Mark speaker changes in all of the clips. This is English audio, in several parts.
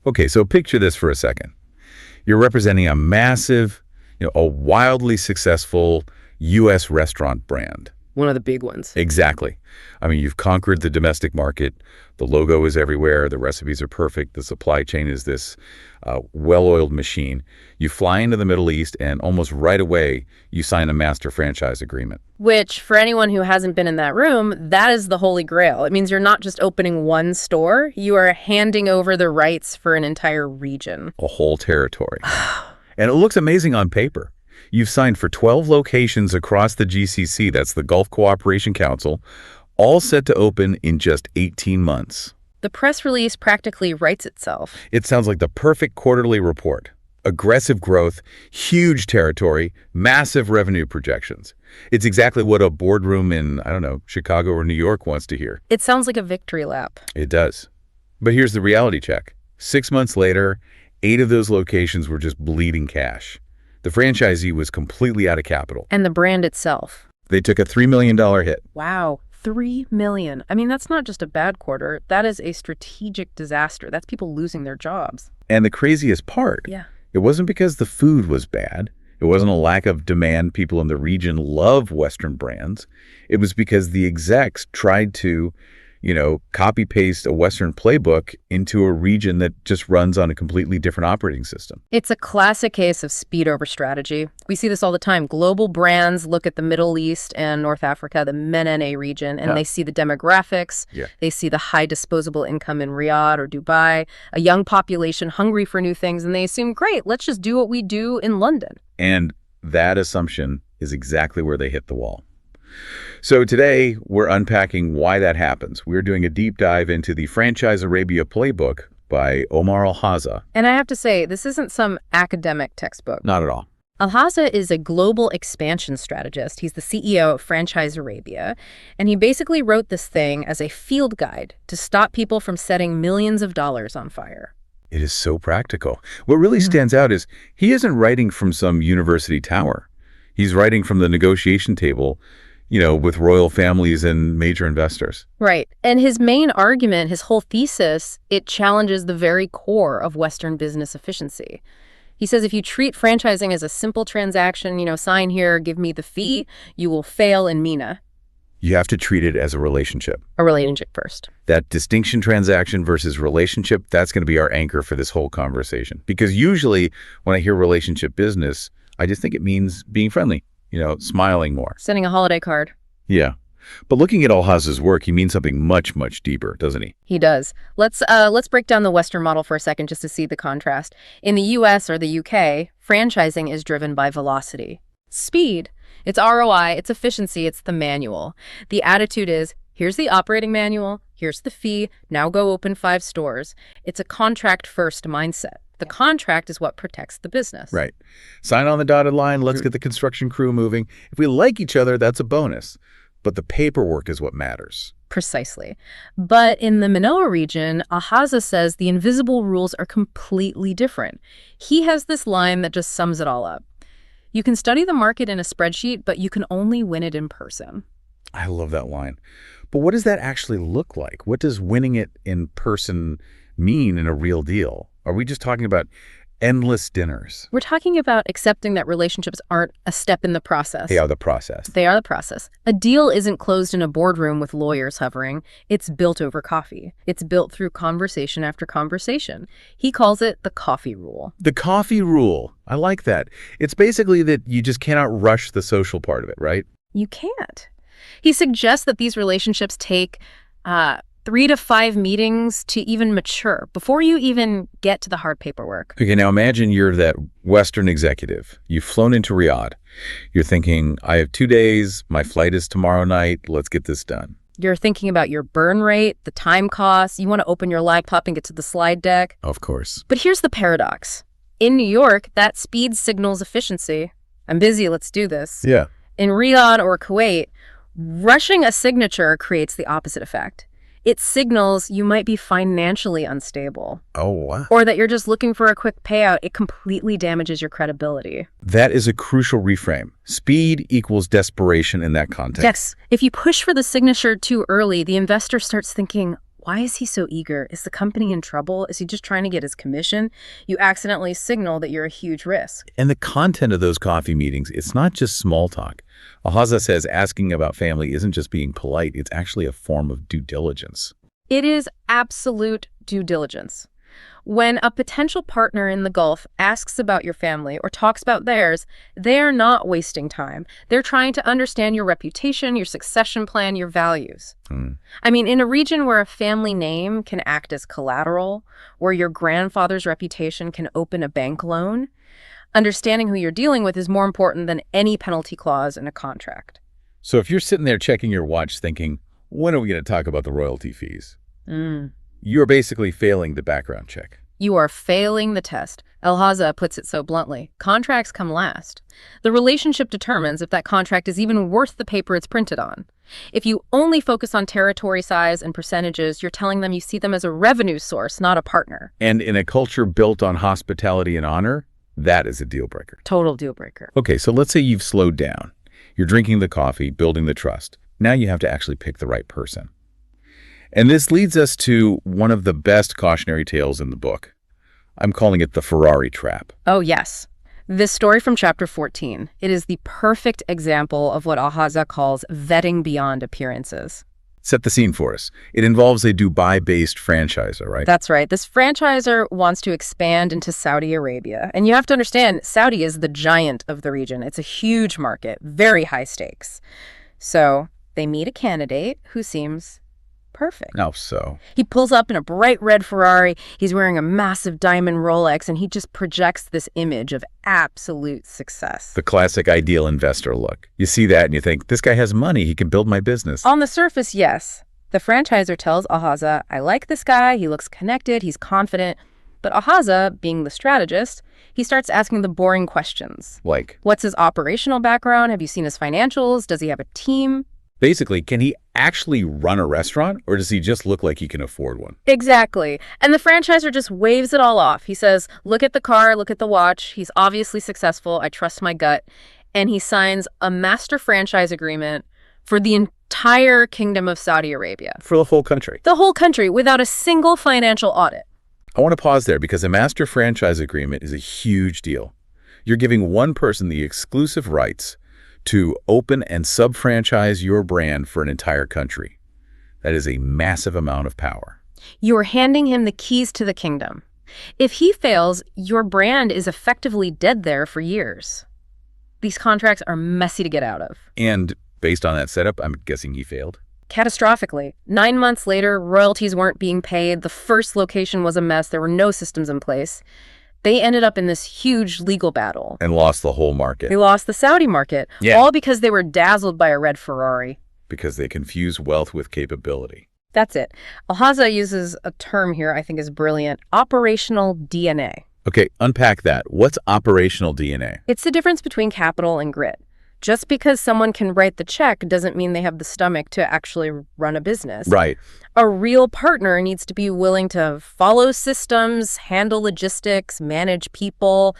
Speaker 1: Okay, so picture this for a second. You're representing a massive, a wildly successful U.S. restaurant brand.
Speaker 2: One of the big ones.
Speaker 1: Exactly. I mean, you've conquered the domestic market. The logo is everywhere. The recipes are perfect. The supply chain is this well-oiled machine. You fly into the Middle East, and almost right away, you sign a master franchise agreement.
Speaker 2: Which, for anyone who hasn't been in that room, that is the holy grail. It means you're not just opening one store. You are handing over the rights for an entire region.
Speaker 1: A whole territory. And it looks amazing on paper. You've signed for 12 locations across the GCC, that's the Gulf Cooperation Council, all set to open in just 18 months.
Speaker 2: The press release practically writes itself.
Speaker 1: It sounds like the perfect quarterly report. Aggressive growth, huge territory, massive revenue projections. It's exactly what a boardroom in, I don't know, Chicago or New York wants to hear.
Speaker 2: It sounds like a victory lap.
Speaker 1: It does. But here's the reality check. 6 months later, 8 of those locations were just bleeding cash. The franchisee was completely out of capital.
Speaker 2: And the brand itself.
Speaker 1: They took a $3 million hit.
Speaker 2: Wow, $3 million. I mean, that's not just a bad quarter. That is a strategic disaster. That's people losing their jobs.
Speaker 1: And the craziest part, it wasn't because the food was bad. It wasn't a lack of demand. People in the region love Western brands. It was because the execs tried to, copy-paste a Western playbook into a region that just runs on a completely different operating system.
Speaker 2: It's a classic case of speed over strategy. We see this all the time. Global brands look at the Middle East and North Africa, the MENA region, and they see the demographics. They see the high disposable income in Riyadh or Dubai, a young population hungry for new things, and they assume, great, let's just do what we do in London.
Speaker 1: And that assumption is exactly where they hit the wall. So today, we're unpacking why that happens. We're doing a deep dive into the Franchise Arabia Playbook by Omar Alhaza'a.
Speaker 2: And I have to say, this isn't some academic textbook.
Speaker 1: Not at all.
Speaker 2: Alhaza'a is a global expansion strategist. He's the CEO of Franchise Arabia, and he basically wrote this thing as a field guide to stop people from setting millions of dollars on fire.
Speaker 1: It is so practical. What really stands out is he isn't writing from some university tower. He's writing from the negotiation table, with royal families and major investors.
Speaker 2: Right. And his main argument, his whole thesis, it challenges the very core of Western business efficiency. He says if you treat franchising as a simple transaction, sign here, give me the fee, you will fail in MENA.
Speaker 1: You have to treat it as a relationship.
Speaker 2: A relationship first.
Speaker 1: That distinction transaction versus relationship, that's going to be our anchor for this whole conversation. Because usually when I hear relationship business, I just think it means being friendly. Smiling more.
Speaker 2: Sending a holiday card.
Speaker 1: Yeah. But looking at Alhaza's work, he means something much, much deeper, doesn't he?
Speaker 2: He does. Let's break down the Western model for a second just to see the contrast. In the US or the UK, franchising is driven by velocity. Speed. It's ROI, it's efficiency, it's the manual. The attitude is, here's the operating manual, here's the fee, now go open 5 stores. It's a contract-first mindset. The contract is what protects the business.
Speaker 1: Right. Sign on the dotted line, let's get the construction crew moving. If we like each other, that's a bonus. But the paperwork is what matters.
Speaker 2: Precisely. But in the Manoa region, Alhaza'a says the invisible rules are completely different. He has this line that just sums it all up. You can study the market in a spreadsheet, but you can only win it in person.
Speaker 1: I love that line. But what does that actually look like? What does winning it in person mean in a real deal? Are we just talking about endless dinners?
Speaker 2: We're talking about accepting that relationships aren't a step in the process.
Speaker 1: They are the process.
Speaker 2: They are the process. A deal isn't closed in a boardroom with lawyers hovering. It's built over coffee. It's built through conversation after conversation. He calls it the coffee rule.
Speaker 1: The coffee rule. I like that. It's basically that you just cannot rush the social part of it, right?
Speaker 2: You can't. He suggests that these relationships take 3 to 5 meetings to even mature before you even get to the hard paperwork.
Speaker 1: Okay, now imagine you're that Western executive. You've flown into Riyadh. You're thinking, I have 2 days, my flight is tomorrow night, let's get this done.
Speaker 2: You're thinking about your burn rate, the time costs, you want to open your laptop and get to the slide deck.
Speaker 1: Of course.
Speaker 2: But here's the paradox. In New York, that speed signals efficiency. I'm busy, let's do this.
Speaker 1: Yeah.
Speaker 2: In Riyadh or Kuwait, rushing a signature creates the opposite effect. It signals you might be financially unstable.
Speaker 1: Oh, wow.
Speaker 2: Or that you're just looking for a quick payout. It completely damages your credibility.
Speaker 1: That is a crucial reframe. Speed equals desperation in that context.
Speaker 2: Yes. If you push for the signature too early, the investor starts thinking, Why is he so eager? Is the company in trouble? Is he just trying to get his commission? You accidentally signal that you're a huge risk.
Speaker 1: And the content of those coffee meetings, it's not just small talk. Alhaza'a says asking about family isn't just being polite, it's actually a form of due diligence.
Speaker 2: It is absolute due diligence. When a potential partner in the Gulf asks about your family or talks about theirs, they are not wasting time. They're trying to understand your reputation, your succession plan, your values. I mean, in a region where a family name can act as collateral, where your grandfather's reputation can open a bank loan, understanding who you're dealing with is more important than any penalty clause in a contract.
Speaker 1: So if you're sitting there checking your watch thinking, when are we going to talk about the royalty fees? You're basically failing the background check.
Speaker 2: You are failing the test. Alhaza'a puts it so bluntly. Contracts come last. The relationship determines if that contract is even worth the paper it's printed on. If you only focus on territory size and percentages, you're telling them you see them as a revenue source, not a partner.
Speaker 1: And in a culture built on hospitality and honor, that is a deal breaker.
Speaker 2: Total deal breaker.
Speaker 1: Okay, so let's say you've slowed down. You're drinking the coffee, building the trust. Now you have to actually pick the right person. And this leads us to one of the best cautionary tales in the book. I'm calling it the Ferrari trap.
Speaker 2: Oh, yes. This story from chapter 14. It is the perfect example of what Alhaza'a calls vetting beyond appearances.
Speaker 1: Set the scene for us. It involves a Dubai-based franchisor, right?
Speaker 2: That's right. This franchisor wants to expand into Saudi Arabia. And you have to understand, Saudi is the giant of the region. It's a huge market, very high stakes. So they meet a candidate who seems perfect.
Speaker 1: How so?
Speaker 2: He pulls up in a bright red Ferrari, he's wearing a massive diamond Rolex, and he just projects this image of absolute success.
Speaker 1: The classic ideal investor look. You see that and you think, this guy has money, he can build my business.
Speaker 2: On the surface, yes. The franchisor tells Alhaza'a, I like this guy, he looks connected, he's confident. But Alhaza'a, being the strategist, he starts asking the boring questions.
Speaker 1: Like?
Speaker 2: What's his operational background? Have you seen his financials? Does he have a team?
Speaker 1: Basically, can he actually run a restaurant, or does he just look like he can afford one?
Speaker 2: Exactly. And the franchisor just waves it all off. He says, look at the car, look at the watch. He's obviously successful. I trust my gut. And he signs a master franchise agreement for the entire Kingdom of Saudi Arabia.
Speaker 1: For the whole country?
Speaker 2: The whole country, without a single financial audit.
Speaker 1: I want to pause there because a master franchise agreement is a huge deal. You're giving one person the exclusive rights to open and sub-franchise your brand for an entire country. That is a massive amount of power.
Speaker 2: You're handing him the keys to the kingdom. If he fails, your brand is effectively dead there for years. These contracts are messy to get out of.
Speaker 1: And based on that setup, I'm guessing he failed?
Speaker 2: Catastrophically. 9 months later, royalties weren't being paid. The first location was a mess. There were no systems in place. They ended up in this huge legal battle.
Speaker 1: And lost the whole market.
Speaker 2: They lost the Saudi market, all because they were dazzled by a red Ferrari.
Speaker 1: Because they confuse wealth with capability.
Speaker 2: That's it. Alhaza'a uses a term here I think is brilliant, operational DNA.
Speaker 1: Okay, unpack that. What's operational DNA?
Speaker 2: It's the difference between capital and grit. Just because someone can write the check doesn't mean they have the stomach to actually run a business.
Speaker 1: Right.
Speaker 2: A real partner needs to be willing to follow systems, handle logistics, manage people.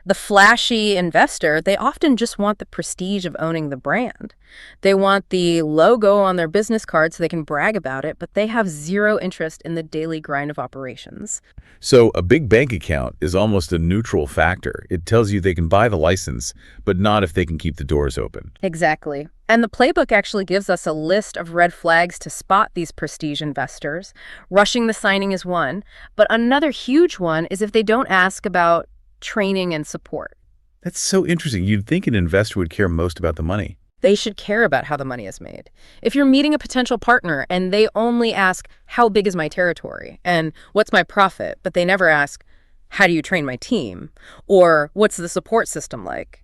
Speaker 2: The flashy investor, they often just want the prestige of owning the brand. They want the logo on their business card so they can brag about it, but they have zero interest in the daily grind of operations.
Speaker 1: So a big bank account is almost a neutral factor. It tells you they can buy the license, but not if they can keep the doors open.
Speaker 2: Exactly. And the playbook actually gives us a list of red flags to spot these prestige investors. Rushing the signing is one, but another huge one is if they don't ask about training and support.
Speaker 1: That's so interesting. You'd think an investor would care most about the money.
Speaker 2: They should care about how the money is made. If you're meeting a potential partner and they only ask, how big is my territory? And what's my profit? But they never ask, how do you train my team? Or what's the support system like?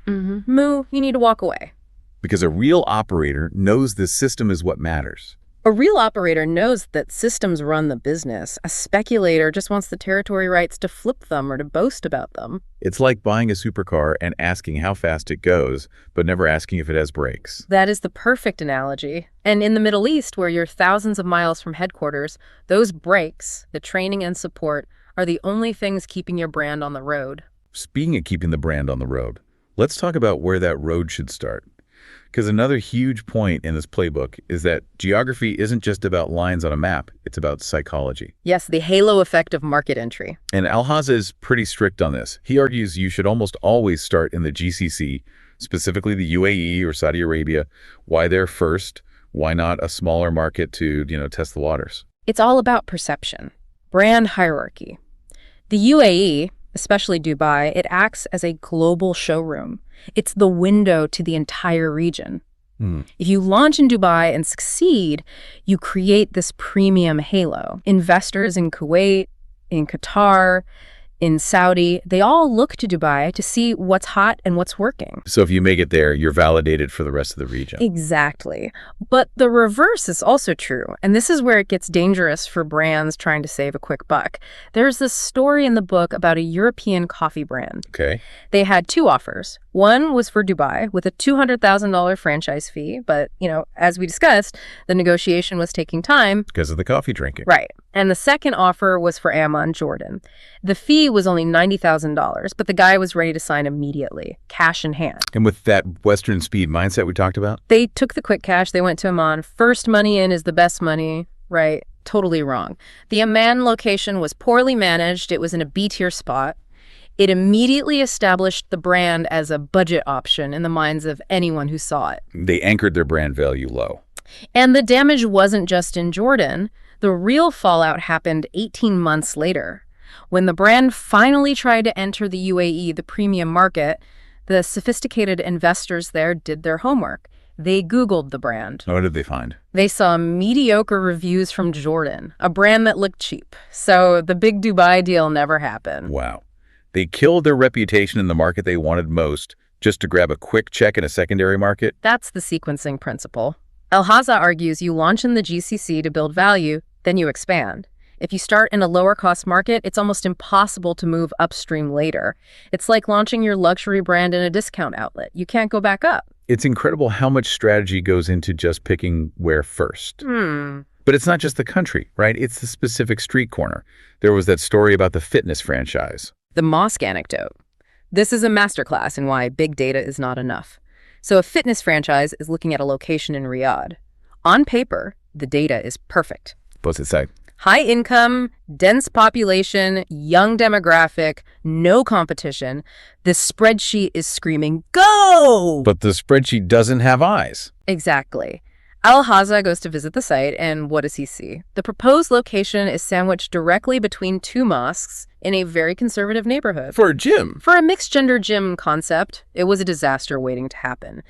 Speaker 2: Moo, you need to walk away.
Speaker 1: Because a real operator knows the system is what matters.
Speaker 2: A real operator knows that systems run the business. A speculator just wants the territory rights to flip them or to boast about them.
Speaker 1: It's like buying a supercar and asking how fast it goes, but never asking if it has brakes.
Speaker 2: That is the perfect analogy. And in the Middle East, where you're thousands of miles from headquarters, those brakes, the training and support, are the only things keeping your brand on the road.
Speaker 1: Speaking of keeping the brand on the road, let's talk about where that road should start. Because another huge point in this playbook is that geography isn't just about lines on a map, it's about psychology.
Speaker 2: Yes, the halo effect of market entry.
Speaker 1: And Alhaza is pretty strict on this. He argues you should almost always start in the GCC, specifically the UAE or Saudi Arabia. Why there first? Why not a smaller market to, test the waters?
Speaker 2: It's all about perception. Brand hierarchy. The UAE, especially Dubai, it acts as a global showroom. It's the window to the entire region. If you launch in Dubai and succeed, you create this premium halo. Investors in Kuwait, in Qatar, in Saudi, they all look to Dubai to see what's hot and what's working.
Speaker 1: So if you make it there, you're validated for the rest of the region.
Speaker 2: Exactly. But the reverse is also true. And this is where it gets dangerous for brands trying to save a quick buck. There's this story in the book about a European coffee brand.
Speaker 1: Okay.
Speaker 2: They had two offers. One was for Dubai with a $200,000 franchise fee. But, as we discussed, the negotiation was taking time.
Speaker 1: Because of the coffee drinking.
Speaker 2: Right. And the second offer was for Amman, Jordan. The fee was only $90,000, but the guy was ready to sign immediately, cash in hand.
Speaker 1: And with that Western speed mindset we talked about?
Speaker 2: They took the quick cash. They went to Amman. First money in is the best money. Right. Totally wrong. The Amman location was poorly managed. It was in a B-tier spot. It immediately established the brand as a budget option in the minds of anyone who saw it.
Speaker 1: They anchored their brand value low.
Speaker 2: And the damage wasn't just in Jordan. The real fallout happened 18 months later. When the brand finally tried to enter the UAE, the premium market, the sophisticated investors there did their homework. They Googled the brand.
Speaker 1: What did they find?
Speaker 2: They saw mediocre reviews from Jordan, a brand that looked cheap. So the big Dubai deal never happened.
Speaker 1: Wow. They killed their reputation in the market they wanted most just to grab a quick check in a secondary market?
Speaker 2: That's the sequencing principle. Alhaza'a argues you launch in the GCC to build value, then you expand. If you start in a lower-cost market, it's almost impossible to move upstream later. It's like launching your luxury brand in a discount outlet. You can't go back up.
Speaker 1: It's incredible how much strategy goes into just picking where first. But it's not just the country, right? It's the specific street corner. There was that story about the fitness franchise.
Speaker 2: The mosque anecdote. This is a masterclass in why big data is not enough. So a fitness franchise is looking at a location in Riyadh. On paper, the data is perfect.
Speaker 1: What's it say?
Speaker 2: High income, dense population, young demographic, no competition. This spreadsheet is screaming, go!
Speaker 1: But the spreadsheet doesn't have eyes.
Speaker 2: Exactly. Alhaza'a goes to visit the site, and what does he see? The proposed location is sandwiched directly between two mosques in a very conservative neighborhood.
Speaker 1: For a gym?
Speaker 2: For a mixed-gender gym concept, it was a disaster waiting to happen.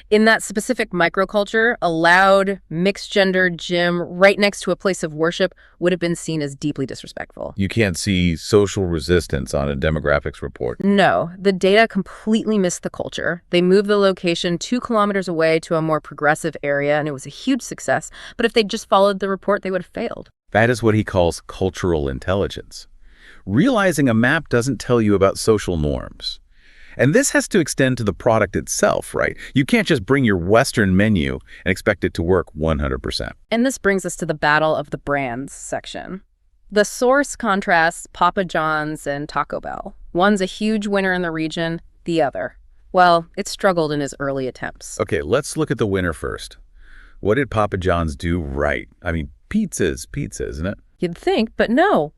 Speaker 2: In that specific microculture, a loud, mixed-gender gym right next to a place of worship would have been seen as deeply disrespectful.
Speaker 1: You can't see social resistance on a demographics report.
Speaker 2: No, the data completely missed the culture. They moved the location 2 kilometers away to a more progressive area, and it was a huge success. But if they'd just followed the report, they would have failed.
Speaker 1: That is what he calls cultural intelligence. Realizing a map doesn't tell you about social norms. And this has to extend to the product itself, right? You can't just bring your Western menu and expect it to work 100%.
Speaker 2: And this brings us to the battle of the brands section. The source contrasts Papa John's and Taco Bell. One's a huge winner in the region, the other. Well, it struggled in his early attempts.
Speaker 1: Okay, let's look at the winner first. What did Papa John's do right? I mean, pizza's pizza, isn't it?
Speaker 2: You'd think, but no.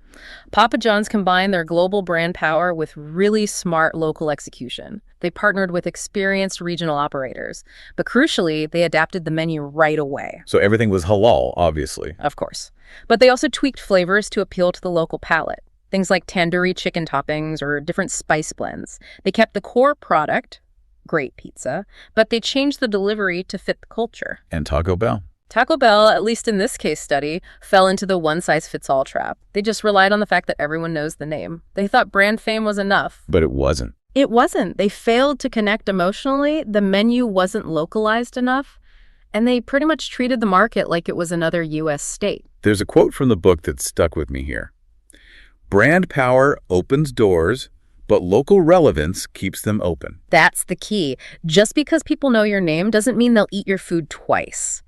Speaker 2: Papa John's combined their global brand power with really smart local execution. They partnered with experienced regional operators. But crucially, they adapted the menu right away.
Speaker 1: So everything was halal, obviously.
Speaker 2: Of course. But they also tweaked flavors to appeal to the local palate. Things like tandoori chicken toppings or different spice blends. They kept the core product, great pizza, but they changed the delivery to fit the culture.
Speaker 1: And Taco Bell?
Speaker 2: Taco Bell, at least in this case study, fell into the one-size-fits-all trap. They just relied on the fact that everyone knows the name. They thought brand fame was enough.
Speaker 1: But it wasn't.
Speaker 2: It wasn't. They failed to connect emotionally. The menu wasn't localized enough. And they pretty much treated the market like it was another U.S. state.
Speaker 1: There's a quote from the book that stuck with me here. Brand power opens doors, but local relevance keeps them open.
Speaker 2: That's the key. Just because people know your name doesn't mean they'll eat your food twice.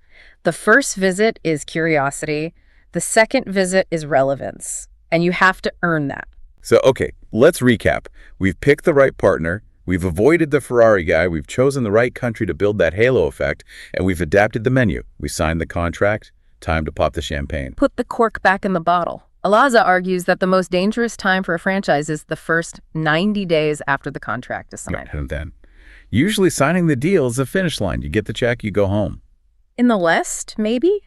Speaker 2: The first visit is curiosity. The second visit is relevance. And you have to earn that.
Speaker 1: So, okay, let's recap. We've picked the right partner. We've avoided the Ferrari guy, we've chosen the right country to build that halo effect, and we've adapted the menu. We signed the contract, time to pop the champagne.
Speaker 2: Put the cork back in the bottle. Alhaza'a argues that the most dangerous time for a franchise is the first 90 days after the contract is signed.
Speaker 1: And then, usually signing the deal is the finish line. You get the check, you go home.
Speaker 2: In the West, maybe?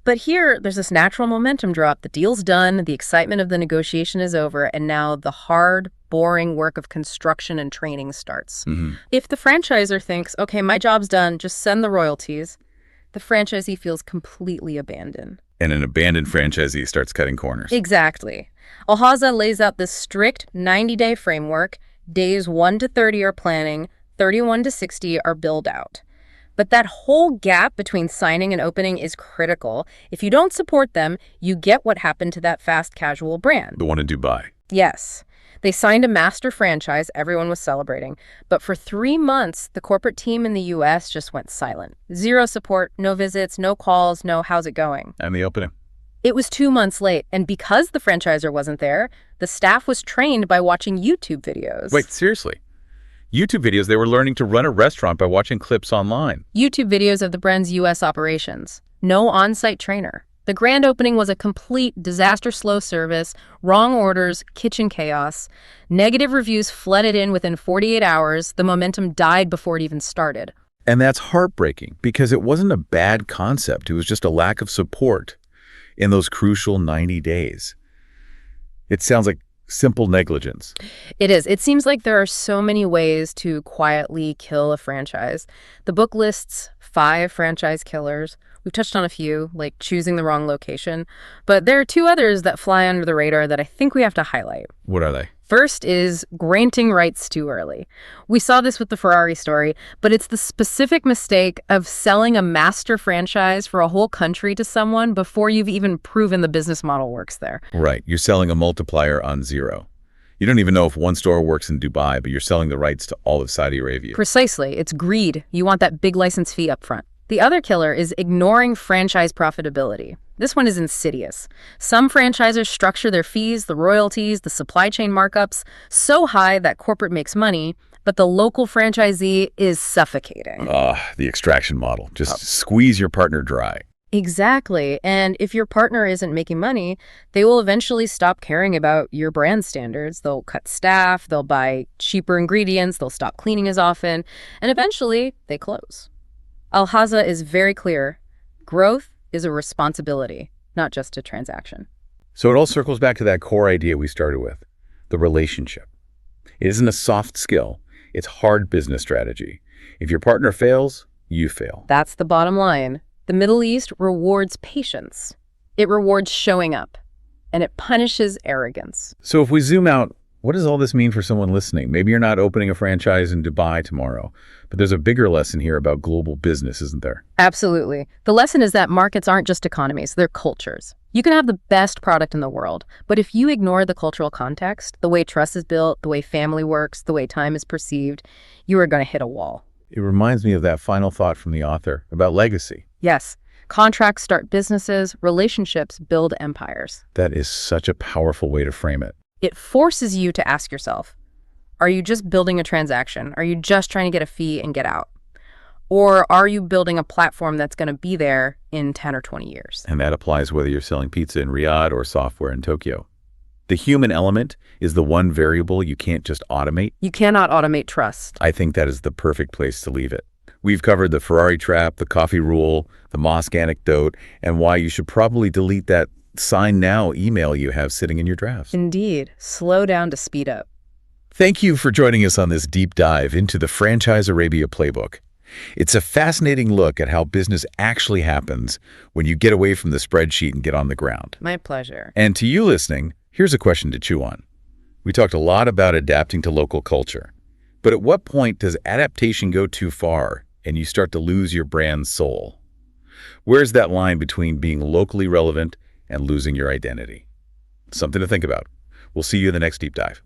Speaker 2: But here, there's this natural momentum drop. The deal's done, the excitement of the negotiation is over, and now the hard, boring work of construction and training starts. If the franchisor thinks, okay, my job's done, just send the royalties, the franchisee feels completely abandoned.
Speaker 1: And an abandoned franchisee starts cutting corners.
Speaker 2: Exactly. Alhaza'a lays out this strict 90-day framework. Days 1 to 30 are planning, 31 to 60 are build out. But that whole gap between signing and opening is critical. If you don't support them, you get what happened to that fast casual brand.
Speaker 1: The one in Dubai.
Speaker 2: Yes. They signed a master franchise. Everyone was celebrating. But for 3 months, the corporate team in the U.S. just went silent. Zero support, no visits, no calls, no how's it going.
Speaker 1: And the opening?
Speaker 2: It was 2 months late. And because the franchisor wasn't there, the staff was trained by watching YouTube videos.
Speaker 1: Wait, seriously? YouTube videos, they were learning to run a restaurant by watching clips online.
Speaker 2: YouTube videos of the brand's U.S. operations. No on-site trainer. The grand opening was a complete disaster slow service, wrong orders, kitchen chaos. Negative reviews flooded in within 48 hours. The momentum died before it even started.
Speaker 1: And that's heartbreaking because it wasn't a bad concept. It was just a lack of support in those crucial 90 days. It sounds like simple negligence.
Speaker 2: It is. It seems like there are so many ways to quietly kill a franchise. The book lists 5 franchise killers. We've touched on a few, like choosing the wrong location. But there are 2 others that fly under the radar that I think we have to highlight.
Speaker 1: What are they?
Speaker 2: First is granting rights too early. We saw this with the Ferrari story, but it's the specific mistake of selling a master franchise for a whole country to someone before you've even proven the business model works there.
Speaker 1: Right. You're selling a multiplier on 0. You don't even know if one store works in Dubai, but you're selling the rights to all of Saudi Arabia.
Speaker 2: Precisely. It's greed. You want that big license fee up front. The other killer is ignoring franchise profitability. This one is insidious. Some franchisors structure their fees, the royalties, the supply chain markups so high that corporate makes money, but the local franchisee is suffocating.
Speaker 1: The extraction model. Just squeeze your partner dry.
Speaker 2: Exactly. And if your partner isn't making money, they will eventually stop caring about your brand standards. They'll cut staff, they'll buy cheaper ingredients, they'll stop cleaning as often, and eventually they close. Alhaza'a is very clear. Growth is a responsibility, not just a transaction.
Speaker 1: So it all circles back to that core idea we started with, the relationship. It isn't a soft skill. It's hard business strategy. If your partner fails, you fail.
Speaker 2: That's the bottom line. The Middle East rewards patience. It rewards showing up, and it punishes arrogance.
Speaker 1: So if we zoom out, what does all this mean for someone listening? Maybe you're not opening a franchise in Dubai tomorrow, but there's a bigger lesson here about global business, isn't there?
Speaker 2: Absolutely. The lesson is that markets aren't just economies, they're cultures. You can have the best product in the world, but if you ignore the cultural context, the way trust is built, the way family works, the way time is perceived, you are going to hit a wall.
Speaker 1: It reminds me of that final thought from the author about legacy.
Speaker 2: Yes. Contracts start businesses, relationships build empires.
Speaker 1: That is such a powerful way to frame it.
Speaker 2: It forces you to ask yourself, are you just building a transaction? Are you just trying to get a fee and get out? Or are you building a platform that's going to be there in 10 or 20 years?
Speaker 1: And that applies whether you're selling pizza in Riyadh or software in Tokyo. The human element is the one variable you can't just automate.
Speaker 2: You cannot automate trust.
Speaker 1: I think that is the perfect place to leave it. We've covered the Ferrari trap, the coffee rule, the mosque anecdote, and why you should probably delete that sign now email you have sitting in your drafts.
Speaker 2: Indeed. Slow down to speed up.
Speaker 1: Thank you for joining us on this deep dive into the Franchise Arabia Playbook. It's a fascinating look at how business actually happens when you get away from the spreadsheet and get on the ground.
Speaker 2: My pleasure.
Speaker 1: And to you listening, here's a question to chew on. We talked a lot about adapting to local culture, but at what point does adaptation go too far and you start to lose your brand's soul? Where's that line between being locally relevant and losing your identity? Something to think about. We'll see you in the next deep dive.